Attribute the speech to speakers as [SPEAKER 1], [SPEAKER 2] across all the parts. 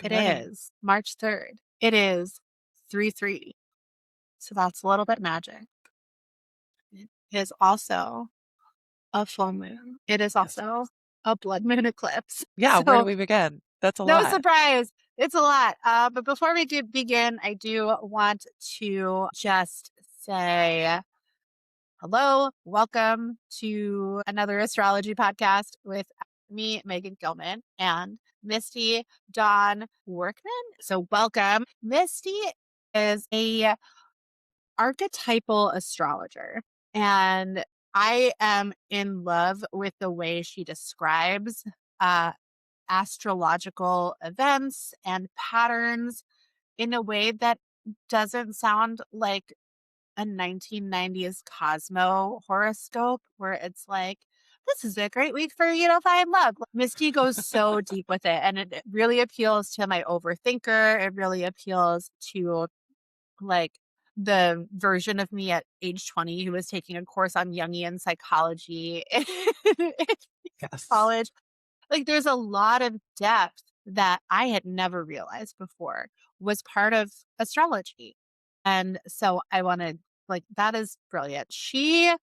[SPEAKER 1] Good
[SPEAKER 2] It
[SPEAKER 1] morning.
[SPEAKER 2] is March 3rd. It is 3/3. So that's a little bit magic. It is also a full moon. It is
[SPEAKER 1] Yes.
[SPEAKER 2] also a blood moon eclipse.
[SPEAKER 1] Yeah, where do
[SPEAKER 2] So
[SPEAKER 1] we begin? That's a
[SPEAKER 2] no
[SPEAKER 1] lot.
[SPEAKER 2] surprise. It's a lot. But before we do begin, I do want to just say hello, welcome to another astrology podcast with me, Megan Gillman, and Misty Dawn Workman. So welcome. Misty is a archetypal astrologer, and I am in love with the way she describes uh, astrological events and patterns in a way that doesn't sound like a 1990s Cosmo horoscope where it's like, this is a great week for you to find love. Misty goes so deep with it, and it really appeals to my overthinker. It really appeals to like the version of me at age 20 who was taking a course on Jungian psychology in
[SPEAKER 1] Yes.
[SPEAKER 2] college. Like there's a lot of depth that I had never realized before was part of astrology. And so I wanted, like, that is brilliant. She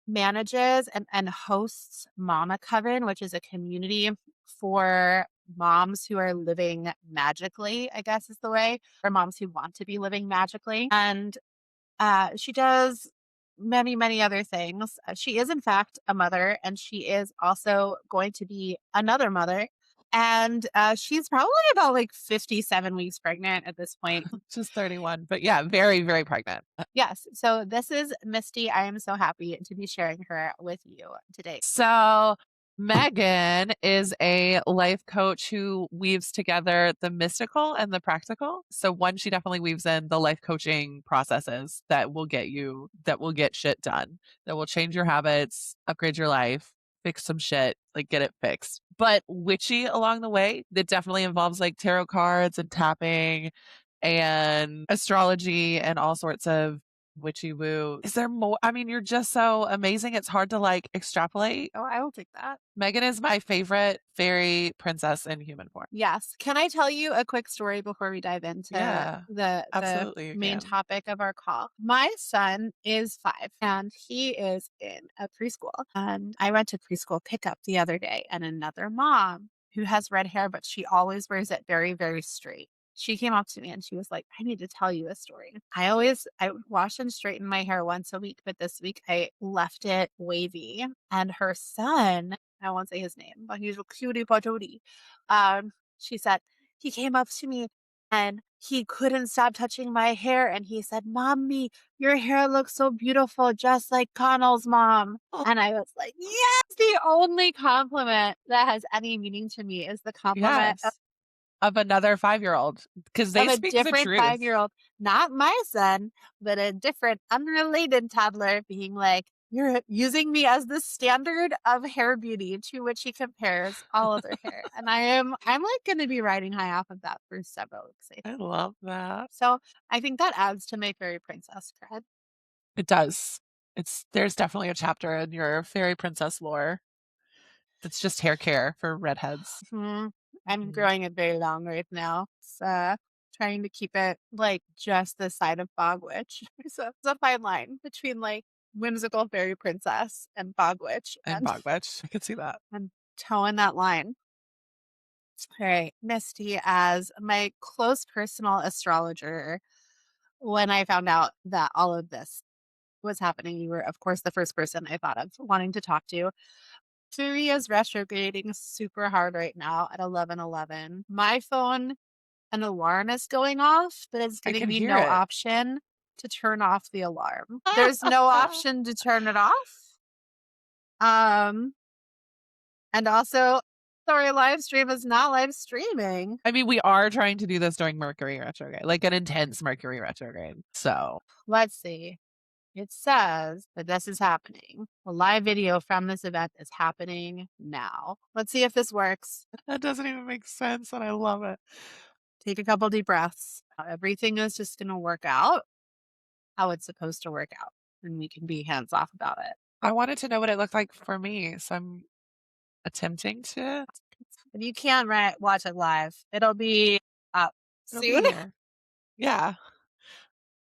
[SPEAKER 2] manages and hosts Mama Coven, which is a community for moms who are living magically, I guess is the way, or moms who want to be living magically. And she does many, many other things. She is, in fact, a mother, and she is also going to be another mother. And she's probably about like 57 weeks pregnant at this point.
[SPEAKER 1] Just 31. But yeah, very, very pregnant.
[SPEAKER 2] Yes. So this is Misty. I am so happy to be sharing her with you today.
[SPEAKER 1] So Megan is a life coach who weaves together the mystical and the practical. So one, she definitely weaves in the life coaching processes that will get shit done, that will change your habits, upgrade your life, fix some shit, like get it fixed. But witchy along the way, that definitely involves like tarot cards and tapping and astrology and all sorts of witchy woo. Is there more? I mean, you're just so amazing. It's hard to like extrapolate.
[SPEAKER 2] Oh, I will take that.
[SPEAKER 1] Megan is my favorite fairy princess in human form.
[SPEAKER 2] Yes. Can I tell you a quick story before we dive into
[SPEAKER 1] Yeah,
[SPEAKER 2] the
[SPEAKER 1] absolutely. You
[SPEAKER 2] main
[SPEAKER 1] can.
[SPEAKER 2] topic of our call? My son is 5 and he is in a preschool. And I went to preschool pickup the other day, and another mom who has red hair, but she always wears it very, very straight. She came up to me and she was like, I need to tell you a story. I wash and straighten my hair once a week, but this week I left it wavy. And her son, I won't say his name, but he's a cutie patootie. She said, he came up to me and he couldn't stop touching my hair. And he said, Mommy, your hair looks so beautiful, just like Connell's mom.
[SPEAKER 1] Oh,
[SPEAKER 2] And I was like, yes, the only compliment that has any meaning to me is the compliment
[SPEAKER 1] yes. Of another 5-year-old because
[SPEAKER 2] of
[SPEAKER 1] they
[SPEAKER 2] a
[SPEAKER 1] speak the
[SPEAKER 2] different
[SPEAKER 1] truth.
[SPEAKER 2] 5-year-old, not my son, but a different unrelated toddler being like, you're using me as the standard of hair beauty, to which he compares all other hair. And I'm like going to be riding high off of that for several weeks, I
[SPEAKER 1] I
[SPEAKER 2] think.
[SPEAKER 1] love that.
[SPEAKER 2] So I think that adds to my fairy princess cred.
[SPEAKER 1] It does. There's definitely a chapter in your fairy princess lore that's just hair care for redheads.
[SPEAKER 2] I'm
[SPEAKER 1] Mhm.
[SPEAKER 2] growing it very long right now. It's trying to keep it like just the side of Bog Witch. So it's a fine line between like whimsical fairy princess and Bog Witch,
[SPEAKER 1] And Bogwitch. I could see that.
[SPEAKER 2] and towing that line. All right, Misty, as my close personal astrologer, when I found out that all of this was happening, you were, of course, the first person I thought of wanting to talk to. Fury is retrograding super hard right now at 11:11. My phone, an alarm is going off, but it's
[SPEAKER 1] I
[SPEAKER 2] giving
[SPEAKER 1] can
[SPEAKER 2] me
[SPEAKER 1] hear
[SPEAKER 2] no
[SPEAKER 1] it.
[SPEAKER 2] option to turn off the alarm. There's no option to turn it off. Um, and also, sorry, live stream is not live streaming.
[SPEAKER 1] I mean, we are trying to do this during Mercury retrograde, like an intense Mercury retrograde. So
[SPEAKER 2] Let's see. It says that this is happening. A live video from this event is happening now. Let's see if this works.
[SPEAKER 1] that doesn't even make sense, and I love it.
[SPEAKER 2] Take a couple deep breaths. Everything is just going to work out how it's supposed to work out, and we can be hands off about it.
[SPEAKER 1] I wanted to know what it looked like for me, so I'm attempting to.
[SPEAKER 2] If you can't watch it live, it'll be
[SPEAKER 1] It'll be
[SPEAKER 2] soon.
[SPEAKER 1] here. Yeah.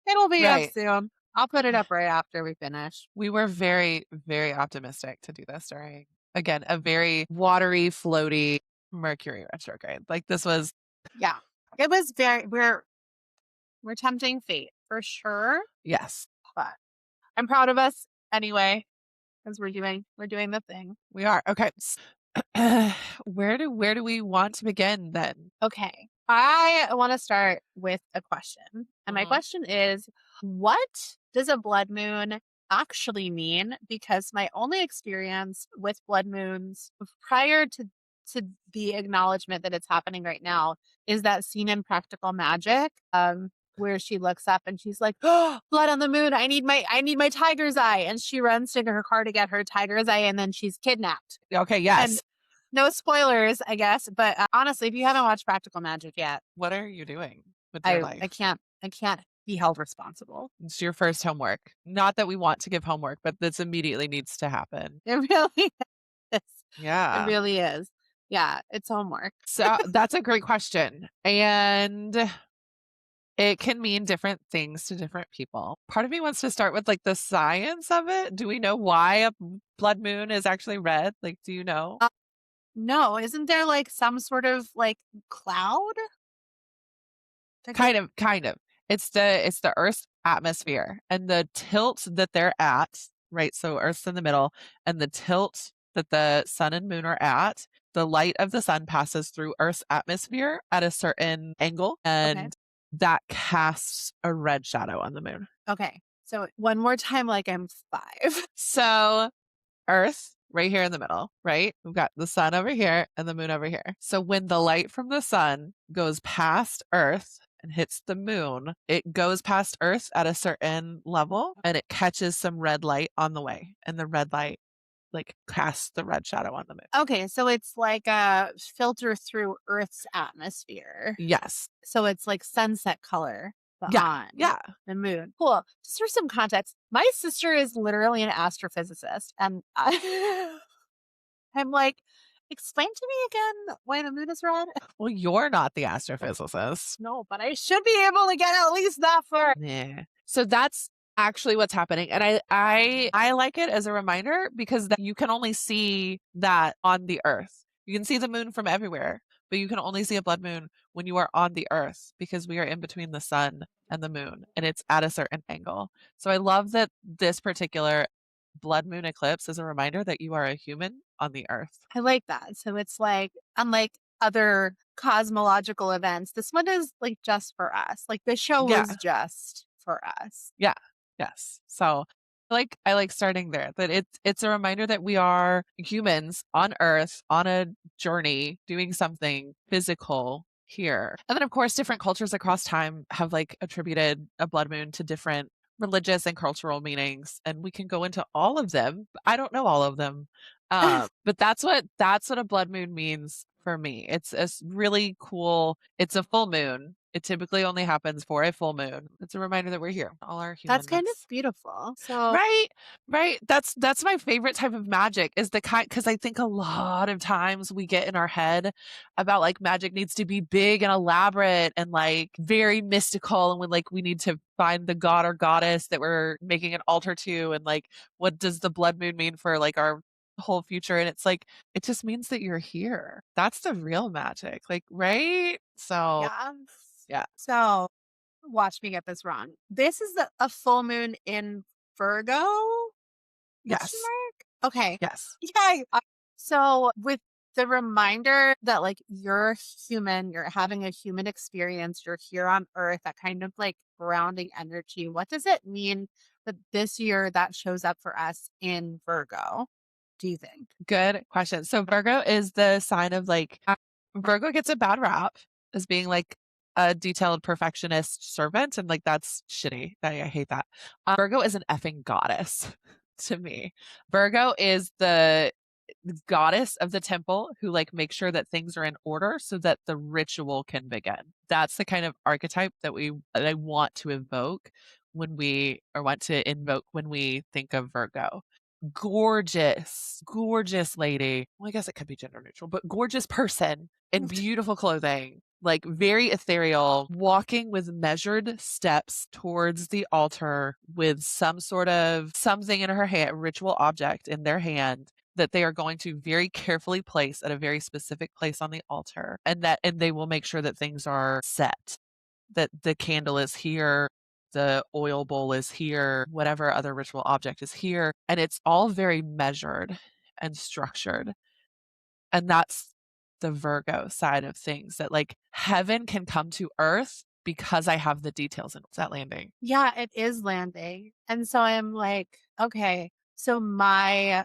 [SPEAKER 2] It'll be up
[SPEAKER 1] Right.
[SPEAKER 2] soon. I'll put it up right after we finish.
[SPEAKER 1] We were very, very optimistic to do this during, again, a very watery, floaty Mercury retrograde. Like this was,
[SPEAKER 2] Yeah. It was we're tempting fate for sure,
[SPEAKER 1] yes,
[SPEAKER 2] but I'm proud of us anyway because we're doing the thing.
[SPEAKER 1] we are. Okay. Where do we want to begin then?
[SPEAKER 2] Okay. I want to start with a question. And my
[SPEAKER 1] Mhm.
[SPEAKER 2] question is, what does a blood moon actually mean? Because my only experience with blood moons prior to the acknowledgement that it's happening right now is that scene in Practical Magic, where she looks up and she's like, "Oh, blood on the moon! I need my tiger's eye!" And she runs to her car to get her tiger's eye, and then she's kidnapped.
[SPEAKER 1] Okay,
[SPEAKER 2] And
[SPEAKER 1] yes.
[SPEAKER 2] no spoilers, I guess, but, honestly, if you haven't watched Practical Magic yet,
[SPEAKER 1] What are you doing with your
[SPEAKER 2] I
[SPEAKER 1] life?
[SPEAKER 2] can't be held responsible.
[SPEAKER 1] It's your first homework. Not that we want to give homework, but this immediately needs to happen.
[SPEAKER 2] It really is. It
[SPEAKER 1] Yeah.
[SPEAKER 2] really is. Yeah, it's homework.
[SPEAKER 1] So that's a great question. And it can mean different things to different people. Part of me wants to start with like the science of it. Do we know why a blood moon is actually red? Like, do you know?
[SPEAKER 2] Uh, no, isn't there, like, some sort of, like, cloud that goes
[SPEAKER 1] Kind of. It's the Earth's atmosphere and the tilt that they're at, right? So Earth's in the middle and the tilt that the sun and moon are at, the light of the sun passes through Earth's atmosphere at a certain angle
[SPEAKER 2] okay,
[SPEAKER 1] and that casts a red shadow on the moon.
[SPEAKER 2] okay. So one more time like I'm 5.
[SPEAKER 1] So Earth right here in the middle, right? We've got the sun over here and the moon over here. So when the light from the sun goes past Earth and hits the moon, it goes past Earth at a certain level and it catches some red light on the way. And the red light like casts the red shadow on the moon.
[SPEAKER 2] Okay, so it's like a filter through Earth's atmosphere.
[SPEAKER 1] Yes.
[SPEAKER 2] So it's like sunset color, but
[SPEAKER 1] Yeah.
[SPEAKER 2] on
[SPEAKER 1] Yeah.
[SPEAKER 2] the moon. Cool. Just for some context, my sister is literally an astrophysicist. And I'm like, explain to me again why the moon is red.
[SPEAKER 1] Well, you're not the astrophysicist.
[SPEAKER 2] No, but I should be able to get at least that far.
[SPEAKER 1] Yeah. So that's actually what's happening. And I like it as a reminder because that you can only see that on the earth. You can see the moon from everywhere, but you can only see a blood moon when you are on the earth because we are in between the sun and the moon and it's at a certain angle. So I love that this particular blood moon eclipse is a reminder that you are a human on the earth.
[SPEAKER 2] I like that. So it's like, unlike other cosmological events, this one is like just for us. Like the show was
[SPEAKER 1] Yeah.
[SPEAKER 2] just for us.
[SPEAKER 1] Yeah. Yes. So I like starting there that it's a reminder that we are humans on earth on a journey doing something physical here. And then of course different cultures across time have like attributed a blood moon to different religious and cultural meanings and we can go into all of them. I don't know all of them. But that's what a blood moon means for me. It's really cool. It's a full moon. It typically only happens for a full moon. It's a reminder that we're here, all our
[SPEAKER 2] That's kind of
[SPEAKER 1] humanness.
[SPEAKER 2] beautiful. So,
[SPEAKER 1] Right, right. That's my favorite type of magic is the kind because I think a lot of times we get in our head about like magic needs to be big and elaborate and like very mystical and we need to find the god or goddess that we're making an altar to and like what does the blood moon mean for like our whole future and it's like it just means that you're here. That's the real magic. Like, right? So,
[SPEAKER 2] yeah.
[SPEAKER 1] yeah.
[SPEAKER 2] So, watch me get this wrong. This is a full moon in Virgo? Question
[SPEAKER 1] Yes.
[SPEAKER 2] mark? Okay.
[SPEAKER 1] Yes.
[SPEAKER 2] Yay. So with the reminder that like you're human, you're having a human experience, you're here on earth, that kind of like grounding energy. What does it mean that this year that shows up for us in Virgo? Do you think?
[SPEAKER 1] Good question. So Virgo is the sign of like Virgo gets a bad rap as being like a detailed perfectionist servant, and like that's shitty. I hate that. Virgo is an effing goddess to me. Virgo is the goddess of the temple who like makes sure that things are in order so that the ritual can begin. That's the kind of archetype that I want to evoke when we or want to invoke when we think of Virgo. Gorgeous, gorgeous lady. Well, I guess it could be gender neutral, but gorgeous person in beautiful clothing. like very ethereal, walking with measured steps towards the altar with some sort of something in her hand, a ritual object in their hand that they are going to very carefully place at a very specific place on the altar. And they will make sure that things are set, that the candle is here, the oil bowl is here, whatever other ritual object is here. And it's all very measured and structured. And that's the Virgo side of things, that like heaven can come to earth because I have the details in that landing.
[SPEAKER 2] Yeah, it is landing. And so I'm like, okay, so my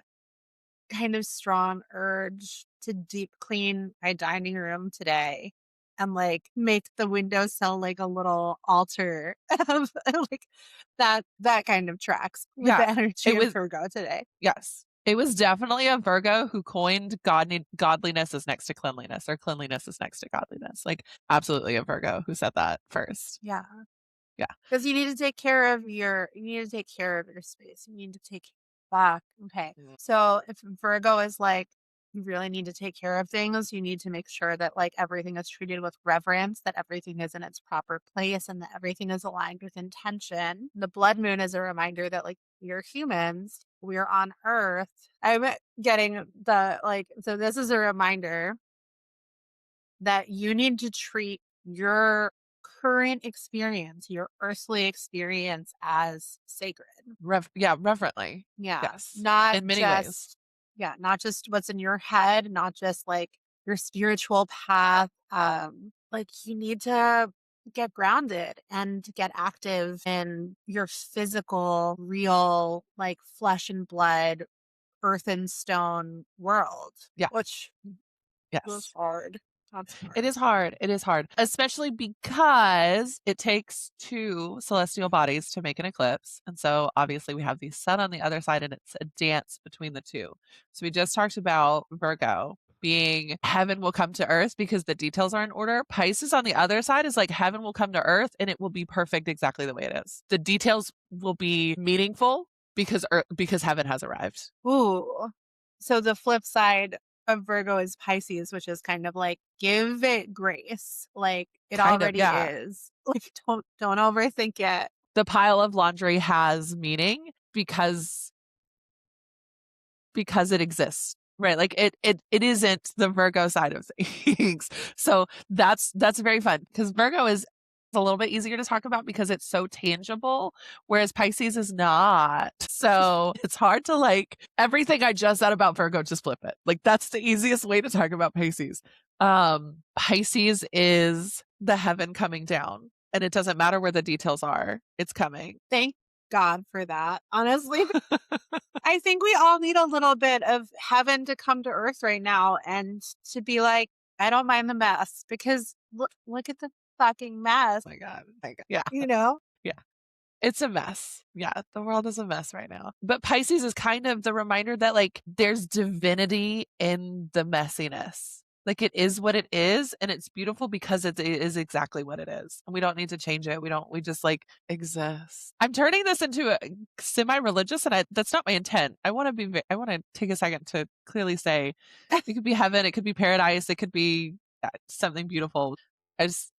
[SPEAKER 2] kind of strong urge to deep clean my dining room today and like make the windowsill like a little altar of like that kind of tracks with
[SPEAKER 1] Yeah.
[SPEAKER 2] the energy
[SPEAKER 1] It
[SPEAKER 2] of
[SPEAKER 1] was
[SPEAKER 2] Virgo today.
[SPEAKER 1] yes. It was definitely a Virgo who coined godliness is next to cleanliness, or cleanliness is next to godliness. Like absolutely a Virgo who said that first.
[SPEAKER 2] Yeah.
[SPEAKER 1] Yeah.
[SPEAKER 2] Because you need to take care of you need to take care of your space. You need to take back. Okay.
[SPEAKER 1] Mm.
[SPEAKER 2] So if Virgo is like, you really need to take care of things, you need to make sure that like everything is treated with reverence, that everything is in its proper place, and that everything is aligned with intention. The blood moon is a reminder that like we're humans, we're on earth. I'm getting the like, so this is a reminder that you need to treat your current experience, your earthly experience as sacred.
[SPEAKER 1] Reverently.
[SPEAKER 2] Yeah.
[SPEAKER 1] Yes. In many ways.
[SPEAKER 2] Not just what's in your head, not just like your spiritual path. Like you need to get grounded and get active in your physical, real, like flesh and blood, earth and stone world,
[SPEAKER 1] Yeah.
[SPEAKER 2] which was
[SPEAKER 1] Yes.
[SPEAKER 2] hard. That's
[SPEAKER 1] It
[SPEAKER 2] hard.
[SPEAKER 1] is hard. It is hard, especially because it takes two celestial bodies to make an eclipse. And so obviously we have the sun on the other side and it's a dance between the two. So we just talked about Virgo being heaven will come to earth because the details are in order. Pisces on the other side is like heaven will come to earth and it will be perfect exactly the way it is. The details will be meaningful because heaven has arrived.
[SPEAKER 2] Ooh. So the flip side of Virgo is Pisces, which is kind of like give it grace. Like it
[SPEAKER 1] Kind of,
[SPEAKER 2] already
[SPEAKER 1] yeah.
[SPEAKER 2] is. Like don't overthink it.
[SPEAKER 1] The pile of laundry has meaning because it exists, right? Like it isn't the Virgo side of things. So that's very fun because Virgo is a little bit easier to talk about because it's so tangible, whereas Pisces is not. So it's hard to like everything I just said about Virgo, just flip it. Like that's the easiest way to talk about Pisces. Pisces is the heaven coming down, and it doesn't matter where the details are, it's coming.
[SPEAKER 2] Thank God for that. Honestly, I think we all need a little bit of heaven to come to earth right now and to be like, I don't mind the mess because look at the fucking mess,
[SPEAKER 1] Oh my God. My God. Yeah.
[SPEAKER 2] you know?
[SPEAKER 1] Yeah. It's a mess. Yeah, the world is a mess right now. But Pisces is kind of the reminder that like there's divinity in the messiness. Like it is what it is and it's beautiful because it is exactly what it is. And we don't need to change it. We just like exist. I'm turning this into a semi-religious and that's not my intent. I want to take a second to clearly say it could be heaven, it could be paradise, it could be something beautiful. I just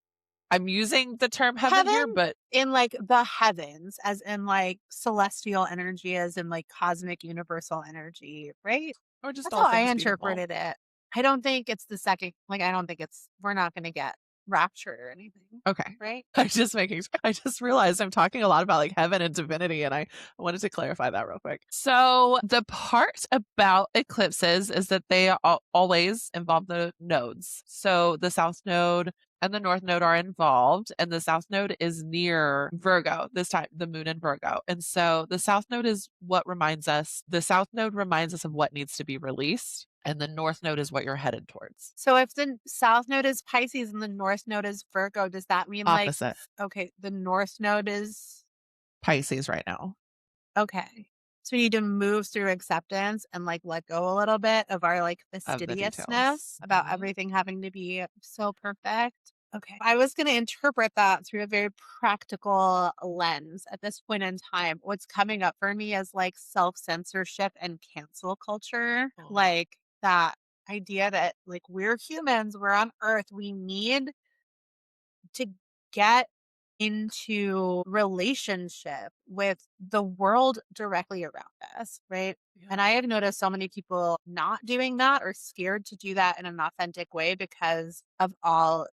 [SPEAKER 1] I'm using the term heaven here,
[SPEAKER 2] Heaven
[SPEAKER 1] but
[SPEAKER 2] in like the heavens, as in like celestial energy, as in like cosmic universal energy, right?
[SPEAKER 1] or just
[SPEAKER 2] That's
[SPEAKER 1] all
[SPEAKER 2] how I
[SPEAKER 1] things beautiful.
[SPEAKER 2] interpreted it. I don't think it's the second, like, I don't think we're not going to get raptured or anything,
[SPEAKER 1] Okay.
[SPEAKER 2] right?
[SPEAKER 1] I just realized I'm talking a lot about like heaven and divinity, and I wanted to clarify that real quick. So, the part about eclipses is that they always involve the nodes. So, the south node and the north node are involved, and the south node is near Virgo, this time, the moon in Virgo. And so, the south node is the south node reminds us of what needs to be released, and the north node is what you're headed towards.
[SPEAKER 2] So if the south node is Pisces and the north node is Virgo, does that mean like,
[SPEAKER 1] Opposite
[SPEAKER 2] okay, the north node is
[SPEAKER 1] Pisces right now.
[SPEAKER 2] okay. So we need to move through acceptance and like let go a little bit of our like
[SPEAKER 1] Of the
[SPEAKER 2] fastidiousness
[SPEAKER 1] details.
[SPEAKER 2] about
[SPEAKER 1] Mhm.
[SPEAKER 2] everything having to be so perfect. Okay. I was going to interpret that through a very practical lens at this point in time. What's coming up for me is like self censorship and cancel culture.
[SPEAKER 1] Oh.
[SPEAKER 2] Like that idea that like we're humans, we're on earth, we need to get into relationship with the world directly around us, right?
[SPEAKER 1] Yeah.
[SPEAKER 2] And I have noticed so many people not doing that or scared to do that in an authentic way because of all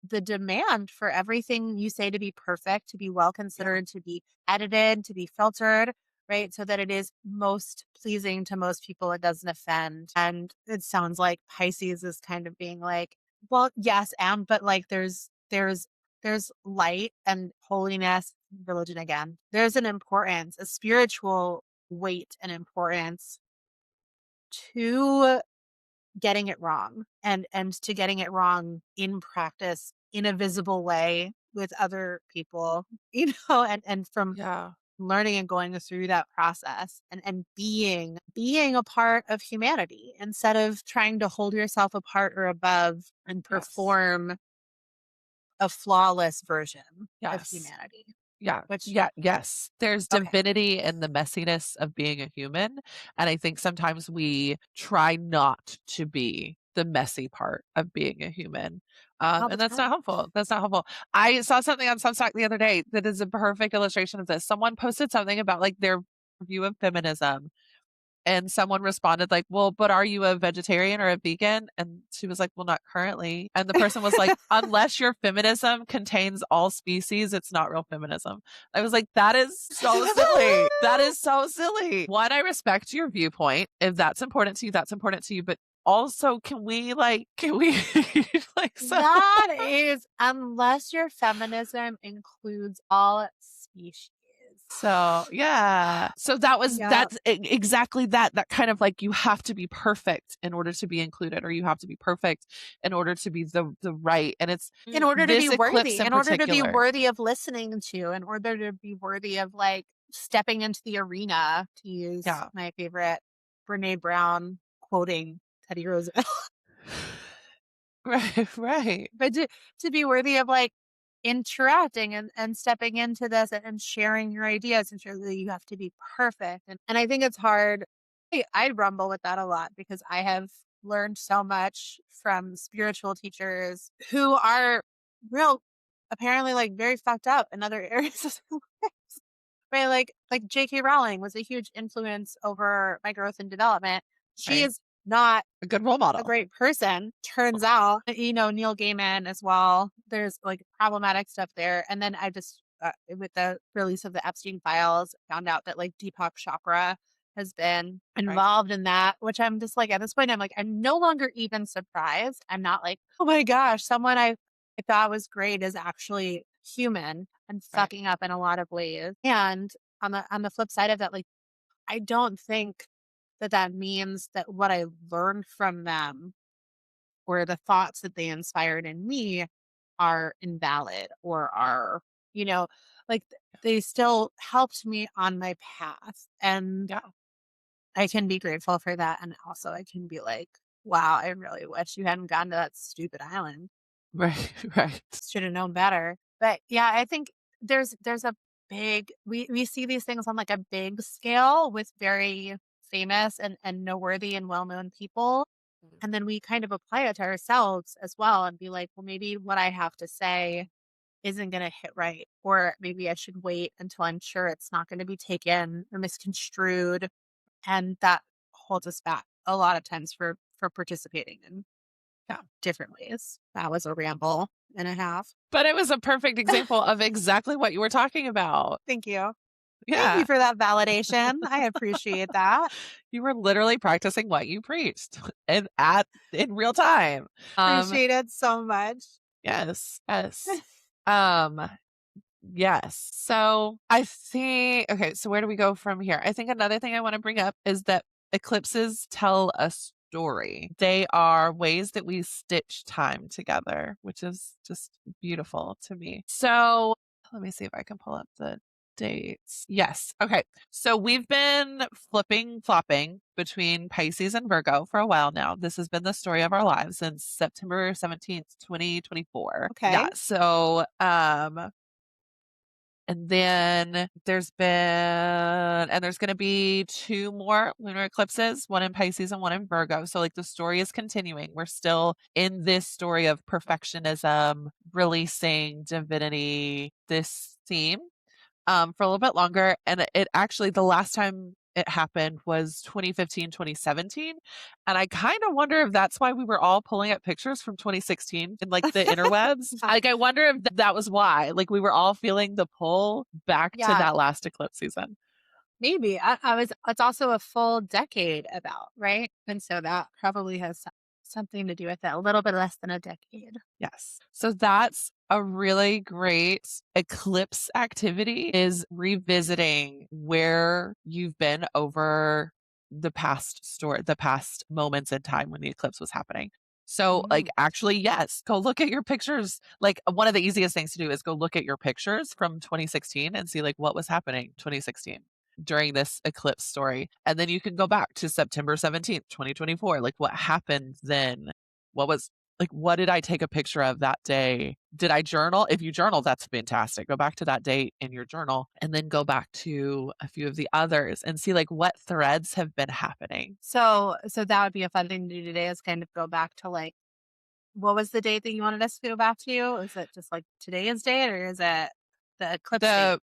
[SPEAKER 2] the demand for everything you say to be perfect, to be well
[SPEAKER 1] Yeah.
[SPEAKER 2] considered, to be edited, to be filtered, right? So that it is most pleasing to most people, it doesn't offend. And it sounds like Pisces is kind of being like, well, yes, and but like there's light and holiness, religion again. There's an importance, a spiritual weight and importance to getting it wrong and to getting it wrong in practice in a visible way with other people, and from
[SPEAKER 1] Yeah.
[SPEAKER 2] learning and going through that process and being a part of humanity instead of trying to hold yourself apart or above and
[SPEAKER 1] Yes.
[SPEAKER 2] perform a flawless version of
[SPEAKER 1] Yes.
[SPEAKER 2] humanity,
[SPEAKER 1] Yeah.
[SPEAKER 2] which
[SPEAKER 1] Yeah. Yes. There's
[SPEAKER 2] okay,
[SPEAKER 1] divinity in the messiness of being a human. And I think sometimes we try not to be the messy part of being a human.
[SPEAKER 2] all the
[SPEAKER 1] And that's not
[SPEAKER 2] time.
[SPEAKER 1] helpful. That's not helpful. I saw something on Substack the other day that is a perfect illustration of this. Someone posted something about like their view of feminism. And someone responded like, "Well, but are you a vegetarian or a vegan?" And she was like, "Well, not currently." And the person was like, "Unless your feminism contains all species, it's not real feminism." I was like, "That is so silly. That is so silly." One, I respect your viewpoint. If that's important to you, that's important to you. But also, can we like so
[SPEAKER 2] That is, unless your feminism includes all species.
[SPEAKER 1] So, yeah. So that was
[SPEAKER 2] Yeah.
[SPEAKER 1] that's exactly that kind of like you have to be perfect in order to be included, or you have to be perfect in order to be the right. And it's
[SPEAKER 2] In order to be
[SPEAKER 1] this eclipse
[SPEAKER 2] worthy,
[SPEAKER 1] in
[SPEAKER 2] in order to be
[SPEAKER 1] particular.
[SPEAKER 2] worthy of listening to, in order to be worthy of like stepping into the arena, to use
[SPEAKER 1] Yeah.
[SPEAKER 2] my favorite Brene Brown quoting Teddy Roosevelt.
[SPEAKER 1] Right, right,
[SPEAKER 2] But to be worthy of like interacting and stepping into this and sharing your ideas and sure that you have to be perfect. And I think it's hard. I rumble with that a lot because I have learned so much from spiritual teachers who are real apparently like very fucked up in other areas of their lives. Right. Like J.K. Rowling was a huge influence over my growth and development. She
[SPEAKER 1] right.
[SPEAKER 2] is not
[SPEAKER 1] A good role
[SPEAKER 2] a
[SPEAKER 1] model.
[SPEAKER 2] great person. Turns out, Neil Gaiman as well. There's like problematic stuff there. And then I just, with the release of the Epstein files, found out that like Deepak Chopra has been
[SPEAKER 1] Right,
[SPEAKER 2] involved in that, which I'm just like, at this point, I'm like, I'm no longer even surprised. I'm not like, oh my gosh, someone I thought was great is actually human and
[SPEAKER 1] right.
[SPEAKER 2] fucking up in a lot of ways. And on the flip side of that, like, I don't think that means that what I learned from them or the thoughts that they inspired in me are invalid or are, you know, like they still helped me on my path. And
[SPEAKER 1] Yeah.
[SPEAKER 2] I can be grateful for that. And also I can be like, wow, I really wish you hadn't gone to that stupid island.
[SPEAKER 1] Right, right.
[SPEAKER 2] Should have known better. But yeah, I think there's a big we see these things on like a big scale with very famous and noteworthy and well-known people.
[SPEAKER 1] Mm.
[SPEAKER 2] And then we kind of apply it to ourselves as well and be like, well, maybe what I have to say isn't going to hit right. Or maybe I should wait until I'm sure it's not going to be taken or misconstrued. And that holds us back a lot of times for participating in
[SPEAKER 1] Yeah.
[SPEAKER 2] different ways. That was a ramble and a half.
[SPEAKER 1] But it was a perfect example of exactly what you were talking about.
[SPEAKER 2] Thank you. Thank you
[SPEAKER 1] Yeah.
[SPEAKER 2] for that validation. I appreciate that.
[SPEAKER 1] You were literally practicing what you preached and at in real time.
[SPEAKER 2] Appreciate it so much.
[SPEAKER 1] Yes, yes. Um, yes. So I think, okay, so where do we go from here? I think another thing I want to bring up is that eclipses tell a story. They are ways that we stitch time together, which is just beautiful to me. So let me see if I can pull up the dates. Yes. Okay. So we've been flopping between Pisces and Virgo for a while now. This has been the story of our lives since September 17th, 2024. Yeah.
[SPEAKER 2] Okay.
[SPEAKER 1] So And then there's going to be two more lunar eclipses, one in Pisces and one in Virgo. So like the story is continuing. We're still in this story of perfectionism, releasing divinity, this theme for a little bit longer. And it actually, the last time it happened was 2015, 2017. And I kind of wonder if that's why we were all pulling up pictures from 2016 in like the interwebs. Like, I wonder if that was why, like, we were all feeling the pull back to
[SPEAKER 2] Yeah,
[SPEAKER 1] that last eclipse season.
[SPEAKER 2] maybe. It's also a full decade about, right? And so that probably has something to do with it. A little bit less than a decade.
[SPEAKER 1] Yes. So that's a really great eclipse activity, is revisiting where you've been over the past moments in time when the eclipse was happening. So like,
[SPEAKER 2] Mm.
[SPEAKER 1] actually, yes, go look at your pictures. Like, one of the easiest things to do is go look at your pictures from 2016 and see like what was happening 2016 during this eclipse story. And then you can go back to September 17th, 2024. Like, what happened then? What was like, what did I take a picture of that day? Did I journal? If you journal, that's fantastic. Go back to that date in your journal and then go back to a few of the others and see like what threads have been happening.
[SPEAKER 2] So that would be a fun thing to do today, is kind of go back to like, what was the date that you wanted us to go back to? Is it just like today's date, or is it the eclipse date?
[SPEAKER 1] The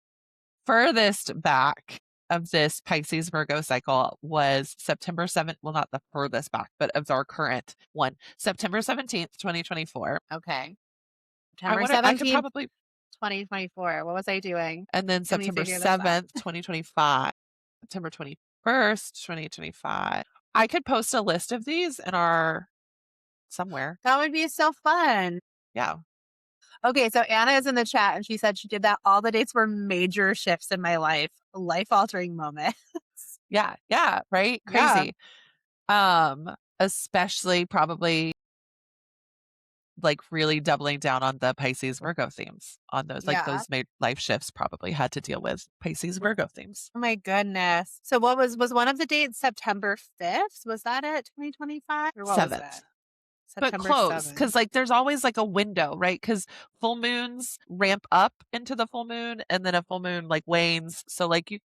[SPEAKER 1] furthest back of this Pisces Virgo cycle was September 7th. Well, not the furthest back, but of our current one, September 17th, 2024.
[SPEAKER 2] Okay.
[SPEAKER 1] I
[SPEAKER 2] September
[SPEAKER 1] wonder, I could
[SPEAKER 2] 17th,
[SPEAKER 1] probably,
[SPEAKER 2] 2024. What was I doing?
[SPEAKER 1] and then
[SPEAKER 2] Can we
[SPEAKER 1] September
[SPEAKER 2] figure this out?
[SPEAKER 1] 7th, 2025, September 21st, 2025. I could post a list of these in our somewhere.
[SPEAKER 2] That would be so fun.
[SPEAKER 1] Yeah.
[SPEAKER 2] Okay, so Anna is in the chat and she said she did that. All the dates were major shifts in my life altering moments.
[SPEAKER 1] Yeah. Yeah. Right.
[SPEAKER 2] Yeah,
[SPEAKER 1] Crazy. Especially probably like really doubling down on the Pisces Virgo themes on those, like
[SPEAKER 2] yeah.
[SPEAKER 1] those made life shifts probably had to deal with Pisces Virgo themes.
[SPEAKER 2] Oh my goodness. So what was one of the dates September 5th? Was that it? 2025? Or what was
[SPEAKER 1] Seventh.
[SPEAKER 2] it?
[SPEAKER 1] But
[SPEAKER 2] September
[SPEAKER 1] close,
[SPEAKER 2] 7th.
[SPEAKER 1] because like there's always like a window, right? Because full moons ramp up into the full moon, and then a full moon like wanes. So like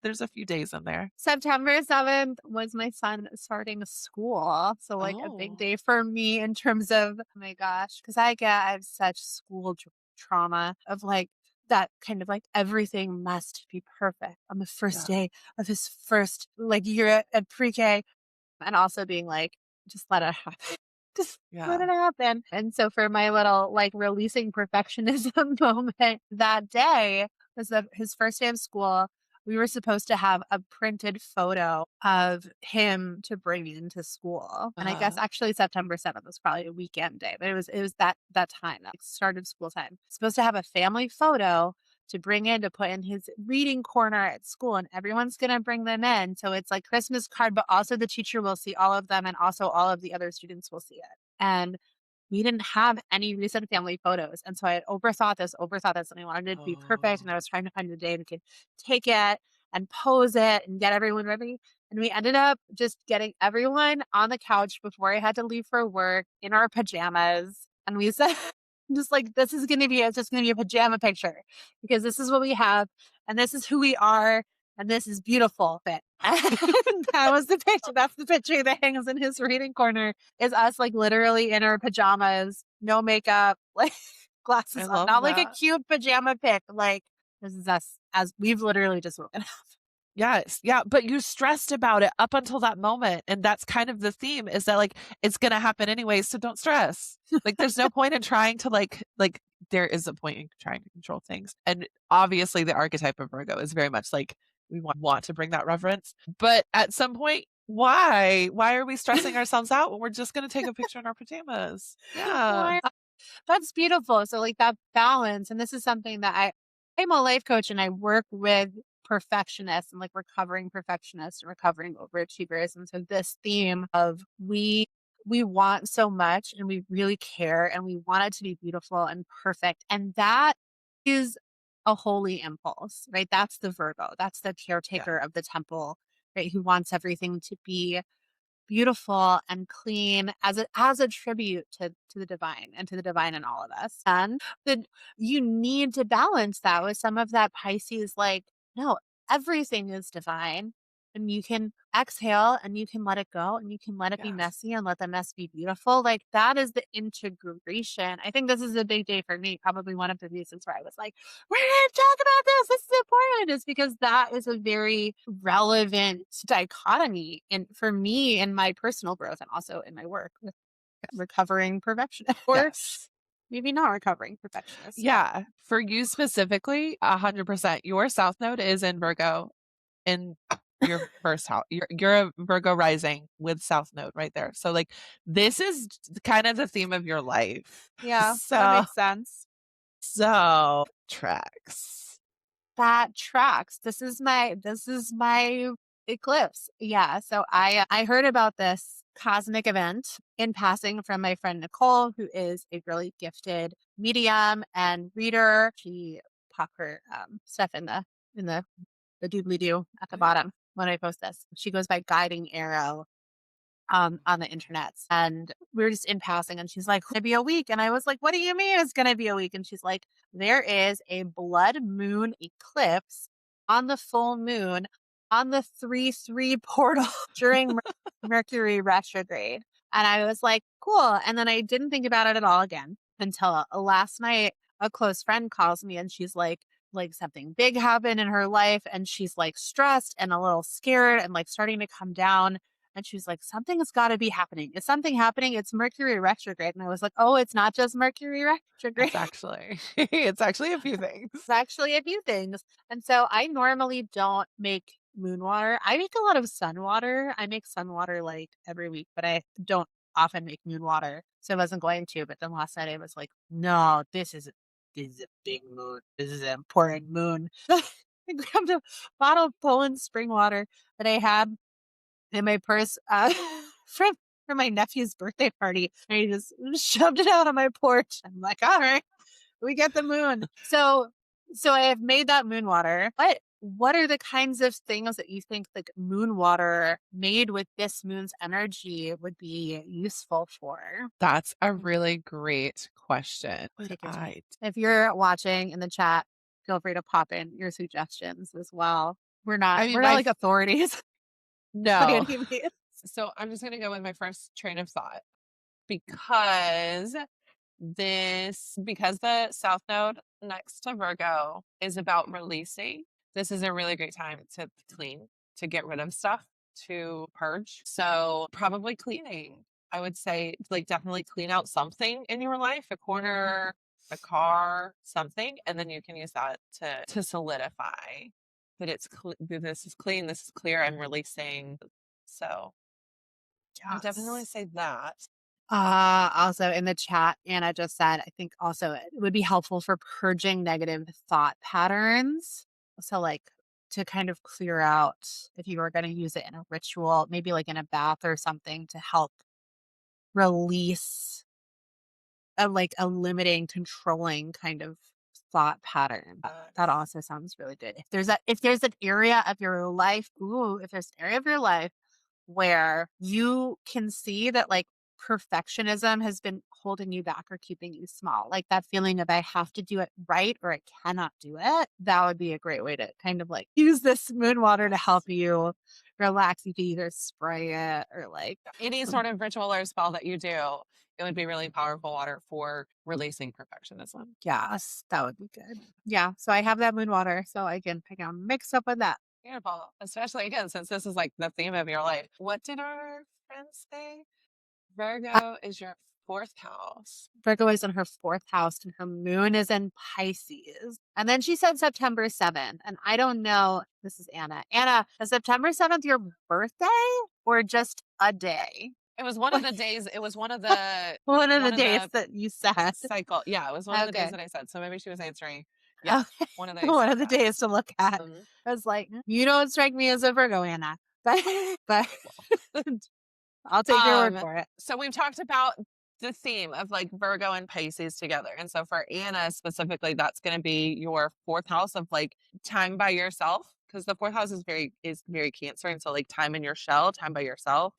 [SPEAKER 1] there's a few days in there.
[SPEAKER 2] September 7th was my son starting school. So like a big
[SPEAKER 1] Oh,
[SPEAKER 2] day for me in terms of, oh my gosh, because I have such school trauma of like that kind of like everything must be perfect on the first
[SPEAKER 1] yeah,
[SPEAKER 2] day of his first like year at pre-K, and also being like, just let it happen. Just let
[SPEAKER 1] yeah.
[SPEAKER 2] it happen. And so for my little like releasing perfectionism moment that day was his first day of school. We were supposed to have a printed photo of him to bring into school. And I guess
[SPEAKER 1] Uh,
[SPEAKER 2] actually September 7th was probably a weekend day, but it was that time, that start of school time. Supposed to have a family photo to bring in to put in his reading corner at school, and everyone's going to bring them in. So it's like Christmas card, but also the teacher will see all of them and also all of the other students will see it. And we didn't have any recent family photos. And so I had overthought this, and I wanted it to be perfect.
[SPEAKER 1] oh,
[SPEAKER 2] And I was trying to find a day we could take it and pose it and get everyone ready. And we ended up just getting everyone on the couch before I had to leave for work in our pajamas. And we said, just like, this is going to be, it's just going to be a pajama picture because this is what we have and this is who we are and this is beautiful. Fit. And that was the picture. That's the picture that hangs in his reading corner, is us like literally in our pajamas, no makeup, like
[SPEAKER 1] I
[SPEAKER 2] glasses on,
[SPEAKER 1] love
[SPEAKER 2] not like a
[SPEAKER 1] that.
[SPEAKER 2] cute pajama pic. Like, this is us as we've literally just woken up.
[SPEAKER 1] Yes. Yeah. But you stressed about it up until that moment. And that's kind of the theme, is that like it's gonna happen anyway. So don't stress. Like there's no point in trying to like there is a point in trying to control things. And obviously the archetype of Virgo is very much like we want to bring that reference. But at some point, why? Why are we stressing ourselves out when we're just gonna take a picture in our pajamas? Yeah.
[SPEAKER 2] Why? That's beautiful. So like that balance, and this is something that I'm a life coach and I work with perfectionists and like recovering perfectionists and recovering overachievers. And so this theme of we want so much and we really care and we want it to be beautiful and perfect. And that is a holy impulse, right? That's the Virgo. That's the
[SPEAKER 1] Yeah.
[SPEAKER 2] caretaker of the temple, right? Who wants everything to be beautiful and clean as a tribute to the divine and to the divine in all of us. And that you need to balance that with some of that Pisces, like, no, everything is divine. And you can exhale and you can let it go and you can let it be
[SPEAKER 1] Yes.
[SPEAKER 2] messy and let the mess be beautiful. Like that is the integration. I think this is a big day for me. Probably one of the reasons where I was like, we're going to talk about this. This is important, is because that is a very relevant dichotomy in for me in my personal growth and also in my work with recovering perfectionist or
[SPEAKER 1] Yes.
[SPEAKER 2] maybe not recovering perfectionist. Yeah.
[SPEAKER 1] Yeah. For you specifically, 100%. Your South Node is in Virgo in your first house. You're a Virgo rising with South Node right there. So like this is kind of the theme of your life.
[SPEAKER 2] Yeah, that
[SPEAKER 1] So
[SPEAKER 2] makes sense.
[SPEAKER 1] tracks.
[SPEAKER 2] That tracks. This is my eclipse. Yeah. So I heard about this cosmic event in passing from my friend Nicole, who is a really gifted medium and reader. She pop her stuff in the doobly doo at the bottom when I post this. She goes by Guiding Arrow on the internet. And we were just in passing and she's like, "It's gonna be a week." And I was like, "What do you mean it's gonna be a week?" And she's like, "There is a blood moon eclipse on the full moon on the 3-3 portal during Mercury retrograde." And I was like, "Cool." And then I didn't think about it at all again until last night. A close friend calls me and she's like something big happened in her life and she's like stressed and a little scared and like starting to come down, and she was like, "Something's got to be happening. Is something happening? It's Mercury retrograde." And I was like, "Oh, it's not just Mercury retrograde.
[SPEAKER 1] It's actually it's actually a few things.
[SPEAKER 2] It's actually a few things." And so I normally don't make moon water. I make a lot of sun water. I make sun water like every week, but I don't often make moon water. So I wasn't going to. But then last night I was like, "No, this is a big moon. This is an important moon." I grabbed a bottle of Poland spring water that I had in my purse from my nephew's birthday party. And I just shoved it out on my porch. I'm like, "All right, we get the moon." So I have made that moon water. What are the kinds of things that you think like moon water made with this moon's energy would be useful for?
[SPEAKER 1] That's a really great question.
[SPEAKER 2] Take your time.
[SPEAKER 1] I
[SPEAKER 2] If you're watching in the chat, feel free to pop in your suggestions as well. We're not
[SPEAKER 1] I mean
[SPEAKER 2] we're not
[SPEAKER 1] my
[SPEAKER 2] like authorities by
[SPEAKER 1] no.
[SPEAKER 2] any means.
[SPEAKER 1] So I'm just gonna go with my first train of thought because because the South Node next to Virgo is about releasing. This is a really great time to clean, to get rid of stuff, to purge. So probably cleaning. I would say like definitely clean out something in your life, a corner, a car, something, and then you can use that to solidify that this is clean, this is clear, I'm releasing. So I would definitely
[SPEAKER 2] Yes.
[SPEAKER 1] say that.
[SPEAKER 2] Also in the chat, Anna just said, I think also it would be helpful for purging negative thought patterns. So, like, to kind of clear out if you were going to use it in a ritual, maybe like in a bath or something to help release like a limiting, controlling kind of thought pattern. That also sounds really good. If there's an area of your life, if there's an area of your life where you can see that like perfectionism has been holding you back or keeping you small, like that feeling of I have to do it right or I cannot do it, that would be a great way to kind of like use this moon water to help you relax. You can either spray it or like,
[SPEAKER 1] Any sort of ritual or spell that you do, it would be really powerful water for releasing perfectionism.
[SPEAKER 2] yes, that would be good. Yeah. So I have that moon water, so I can mix up with that.
[SPEAKER 1] Beautiful. Especially again, since this is like the theme of your life. What did our friends say? Virgo is your fourth house.
[SPEAKER 2] Virgo is in her fourth house and her moon is in Pisces. And then she said September 7th. And I don't know. This is Anna. Anna, is September 7th your birthday or just a day?
[SPEAKER 1] It was one of the days. It was
[SPEAKER 2] One of the
[SPEAKER 1] one of
[SPEAKER 2] days
[SPEAKER 1] the
[SPEAKER 2] that you said.
[SPEAKER 1] cycle. Yeah, it was one of the days
[SPEAKER 2] Okay.
[SPEAKER 1] that I said. So maybe she was answering. Yeah,
[SPEAKER 2] Okay.
[SPEAKER 1] one of those
[SPEAKER 2] One of the
[SPEAKER 1] cycles.
[SPEAKER 2] days to look at. I was like, you don't strike me as a Virgo, Anna. But I'll take your word
[SPEAKER 1] Um,
[SPEAKER 2] for it.
[SPEAKER 1] so we've talked about the theme of like Virgo and Pisces together. And so for Anna specifically, that's going to be your fourth house of like time by yourself. because the fourth house is very Cancer, and so like time in your shell, time by yourself,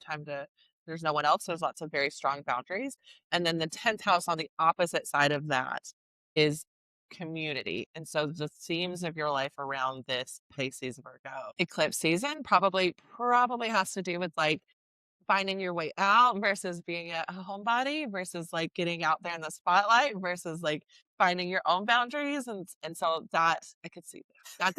[SPEAKER 1] there's no one else. There's lots of very strong boundaries, and then the 10th house on the opposite side of that is community, and so the themes of your life around this Pisces Virgo eclipse season probably has to do with like finding your way out versus being a homebody versus like getting out there in the spotlight versus like finding your own boundaries, and so that I could see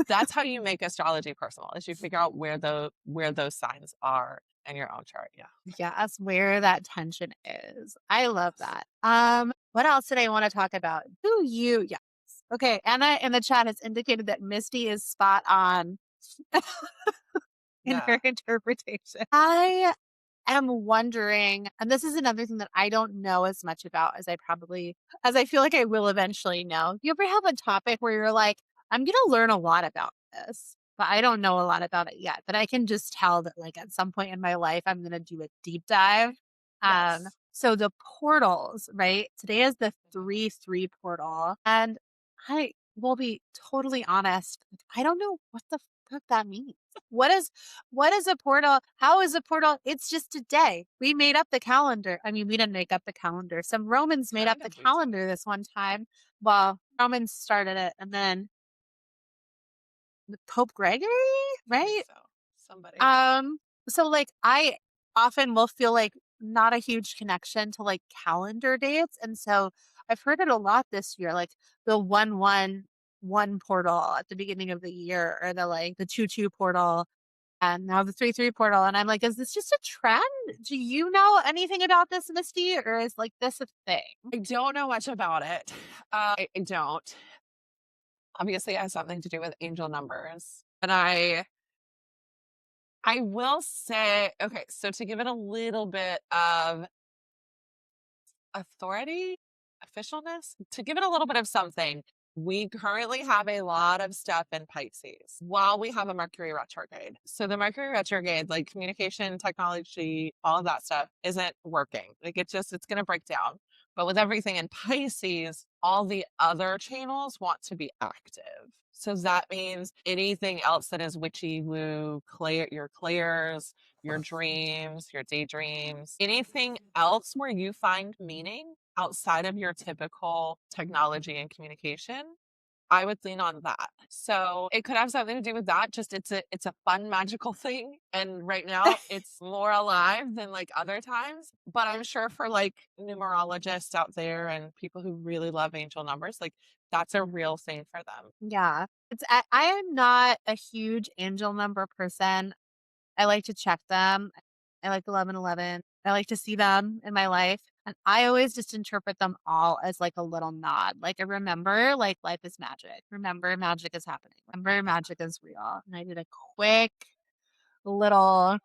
[SPEAKER 1] that's how you make astrology personal is you figure out where those signs are in your own chart. Yeah.
[SPEAKER 2] Yeah, that's where that tension is. I love that. What else did I want to talk about? Do you? Yes. Okay, Anna in the chat has indicated that Misty is spot on in
[SPEAKER 1] Yeah.
[SPEAKER 2] her interpretation. I am wondering, and this is another thing that I don't know as much about as I feel like I will eventually know. You ever have a topic where you're like, I'm going to learn a lot about this, but I don't know a lot about it yet. But I can just tell that, like, at some point in my life, I'm going to do a deep dive.
[SPEAKER 1] Yes.
[SPEAKER 2] So the portals, right? Today is the 3-3 portal. And I will be totally honest. I don't know what the fuck that means. What is a portal? How is a portal? It's just a day. We made up the calendar. I mean, we didn't make up the calendar. Some Romans made up
[SPEAKER 1] Kind
[SPEAKER 2] the
[SPEAKER 1] of we did.
[SPEAKER 2] calendar this one time. Well, Romans started it, and then Pope Gregory,
[SPEAKER 1] I think
[SPEAKER 2] right?
[SPEAKER 1] so. Somebody.
[SPEAKER 2] Um, so like I often will feel like not a huge connection to like calendar dates. And so I've heard it a lot this year, like the 1-1-1 portal at the beginning of the year, or the 2-2 portal, and now the 3-3 portal. And I'm like, is this just a trend? Do you know anything about this, Misty? Or is like this a thing?
[SPEAKER 1] I don't know much about it. I don't. Obviously, it has something to do with angel numbers, and I will say, okay, so to give it a little bit of authority, officialness, to give it a little bit of something, we currently have a lot of stuff in Pisces while we have a Mercury retrograde. So the Mercury retrograde, like communication, technology, all of that stuff isn't working. Like it's going to break down. But with everything in Pisces, all the other channels want to be active. So that means anything else that is witchy woo, your clairs, your dreams, your daydreams, anything else where you find meaning outside of your typical technology and communication, I would lean on that. So it could have something to do with that. Just it's a fun magical thing. And right now it's more alive than like other times. But I'm sure for like numerologists out there and people who really love angel numbers, like that's a real thing for them.
[SPEAKER 2] Yeah. I am not a huge angel number person. I like to check them. I like 1111. I like to see them in my life. And I always just interpret them all as like a little nod. Like I remember like life is magic. Remember magic is happening. Remember magic is real. And I did a quick little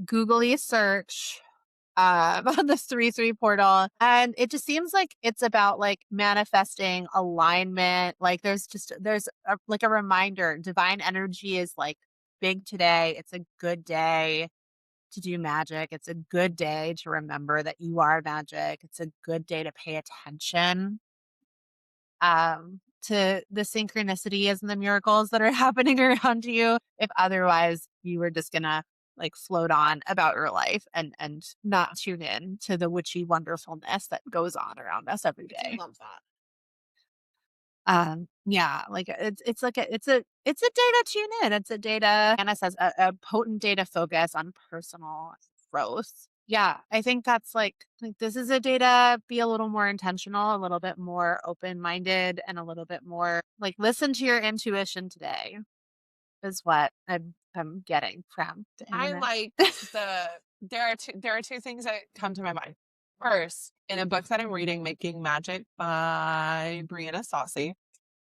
[SPEAKER 2] googly search on this 3-3 portal. And it just seems like it's about like manifesting alignment. Like like a reminder, divine energy is like big today. It's a good day to do magic. It's a good day to remember that you are magic. It's a good day to pay attention to the synchronicities and the miracles that are happening around you. If otherwise you were just gonna like float on about your life and not tune in to the witchy wonderfulness that goes on around us every
[SPEAKER 1] I do
[SPEAKER 2] day.
[SPEAKER 1] love that.
[SPEAKER 2] Yeah, like it's a day to tune in. It's a data, Anna says, a potent data focus on personal growth. Yeah, I think that's like this is a data, be a little more intentional, a little bit more open-minded, and a little bit more like listen to your intuition today is what I'm getting from the
[SPEAKER 1] I
[SPEAKER 2] internet.
[SPEAKER 1] like the there are two things that come to my mind. First, in a book that I'm reading, Making Magic by Briana Saucy.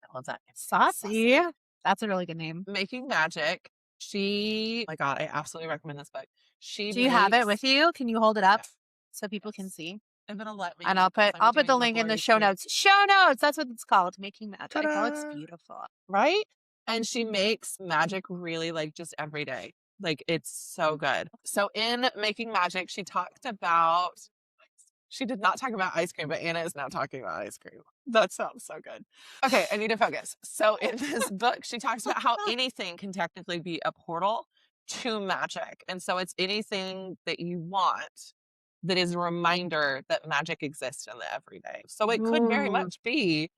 [SPEAKER 1] I love that name.
[SPEAKER 2] Saucy.
[SPEAKER 1] Saucy.
[SPEAKER 2] That's a really good name.
[SPEAKER 1] Making Magic. Oh my God, I absolutely recommend this book. She
[SPEAKER 2] Do you have it
[SPEAKER 1] makes
[SPEAKER 2] with you? Can you hold it up
[SPEAKER 1] yeah,
[SPEAKER 2] so people can
[SPEAKER 1] yes.
[SPEAKER 2] see?
[SPEAKER 1] If it'll let
[SPEAKER 2] And
[SPEAKER 1] me, because I'm
[SPEAKER 2] I'll put the
[SPEAKER 1] doing the
[SPEAKER 2] link in the
[SPEAKER 1] blurry
[SPEAKER 2] show
[SPEAKER 1] screen.
[SPEAKER 2] notes. Show notes. That's what it's called. Making magic. That looks
[SPEAKER 1] Ta-da!
[SPEAKER 2] beautiful.
[SPEAKER 1] Right? And she makes magic really like just every day. Like it's so good. So in Making Magic, she did not talk about ice cream, but Anna is now talking about ice cream. That sounds so good. Okay, I need to focus. So in this book, she talks about how anything can technically be a portal to magic. And so it's anything that you want that is a reminder that magic exists in the everyday. So it could very
[SPEAKER 2] Ooh,
[SPEAKER 1] much be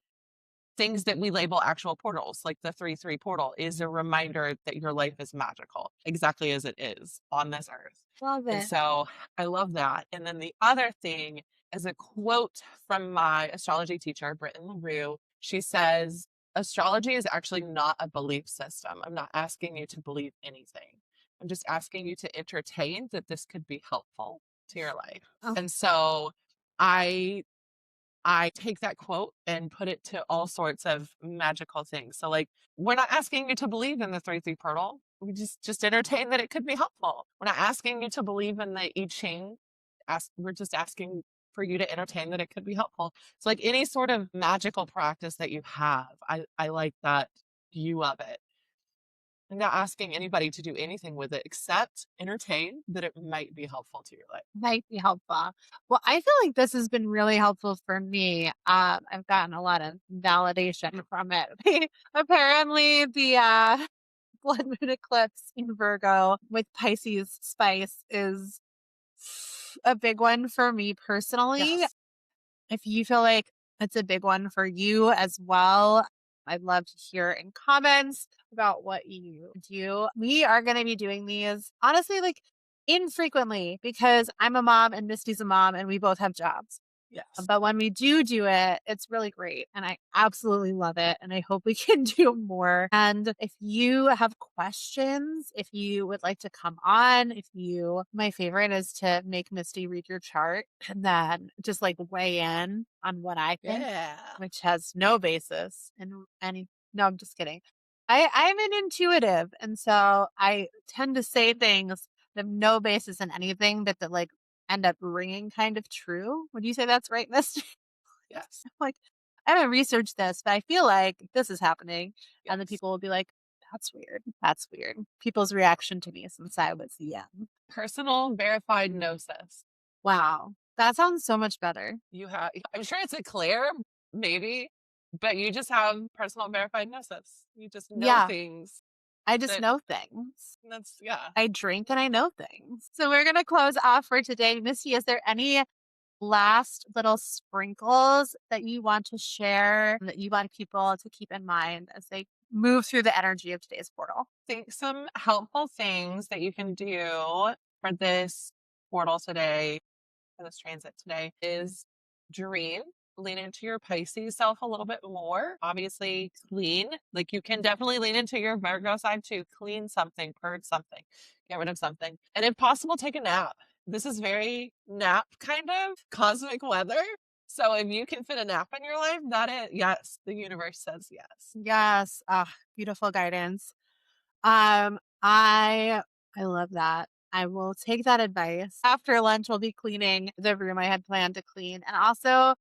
[SPEAKER 1] things that we label actual portals, like the 3-3 portal, is a reminder that your life is magical, exactly as it is on this earth.
[SPEAKER 2] love
[SPEAKER 1] And
[SPEAKER 2] it.
[SPEAKER 1] so I love that. And then the other thing is a quote from my astrology teacher, Britton LaRue. She says, astrology is actually not a belief system. I'm not asking you to believe anything. I'm just asking you to entertain that this could be helpful to your life.
[SPEAKER 2] Oh,
[SPEAKER 1] And so I I take that quote and put it to all sorts of magical things. So like we're not asking you to believe in the 3-3 portal. We just entertain that it could be helpful. We're not asking you to believe in the I Ching. We're just asking for you to entertain that it could be helpful. So like any sort of magical practice that you have, I like that view of it. I'm not asking anybody to do anything with it except entertain that it might be helpful to your life.
[SPEAKER 2] might be helpful. Well, I feel like this has been really helpful for me. I've gotten a lot of validation from it. Apparently, the blood moon eclipse in Virgo with Pisces spice is a big one for me personally.
[SPEAKER 1] Yes.
[SPEAKER 2] If you feel like it's a big one for you as well, I'd love to hear in comments about what you do. We are going to be doing these honestly, like infrequently because I'm a mom and Misty's a mom and we both have jobs.
[SPEAKER 1] Yes.
[SPEAKER 2] But when we do it, it's really great. And I absolutely love it. And I hope we can do more. And if you have questions, if you would like to come on, my favorite is to make Misty read your chart and then just like weigh in on what I think,
[SPEAKER 1] Yeah.
[SPEAKER 2] which has no basis in any, no, I'm just kidding. I'm an intuitive. And so I tend to say things that have no basis in anything, but that like end up ringing kind of true. Would you say that's right, Misty?
[SPEAKER 1] Yes.
[SPEAKER 2] Like, I haven't researched this, but I feel like this is happening. And then
[SPEAKER 1] Yes.
[SPEAKER 2] people will be like, that's weird. That's weird. People's reaction to me since I was young.
[SPEAKER 1] Personal verified gnosis.
[SPEAKER 2] Wow. That sounds so much better.
[SPEAKER 1] You have, I'm sure it's a clear, maybe, but you just have personal verified gnosis. You just know
[SPEAKER 2] Yeah.
[SPEAKER 1] things
[SPEAKER 2] I just
[SPEAKER 1] that
[SPEAKER 2] know things.
[SPEAKER 1] that's, yeah.
[SPEAKER 2] I drink and I know things. So we're going to close off for today. Misty, is there any last little sprinkles that you want to share that you want people to keep in mind as they move through the energy of today's portal?
[SPEAKER 1] Think some helpful things that you can do for this portal today, for this transit today is dream. Lean into your Pisces self a little bit more. Obviously, clean. Like you can definitely lean into your Virgo side too. Clean something, purge something, get rid of something. And if possible, take a nap. This is very nap kind of cosmic weather. So if you can fit a nap in your life, that is, yes, the universe says yes.
[SPEAKER 2] Yes. Ah, beautiful guidance. Um, I love that. I will take that advice. After lunch, we'll be cleaning the room I had planned to clean. And also,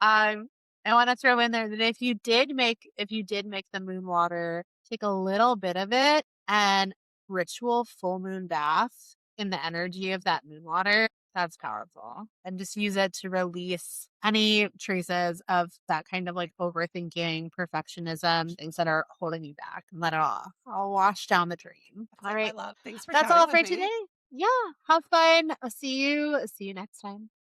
[SPEAKER 2] um, I want to throw in there that if you did make the moon water, take a little bit of it and ritual full moon bath in the energy of that moon water. That's powerful. And just use it to release any traces of that kind of like overthinking, perfectionism, things that are holding you back and let it all wash down the drain.
[SPEAKER 1] That's
[SPEAKER 2] All
[SPEAKER 1] like my
[SPEAKER 2] right.
[SPEAKER 1] love. Thanks for
[SPEAKER 2] That's
[SPEAKER 1] chatting
[SPEAKER 2] all
[SPEAKER 1] with
[SPEAKER 2] for today.
[SPEAKER 1] me.
[SPEAKER 2] Yeah. Have fun. I'll see you next time.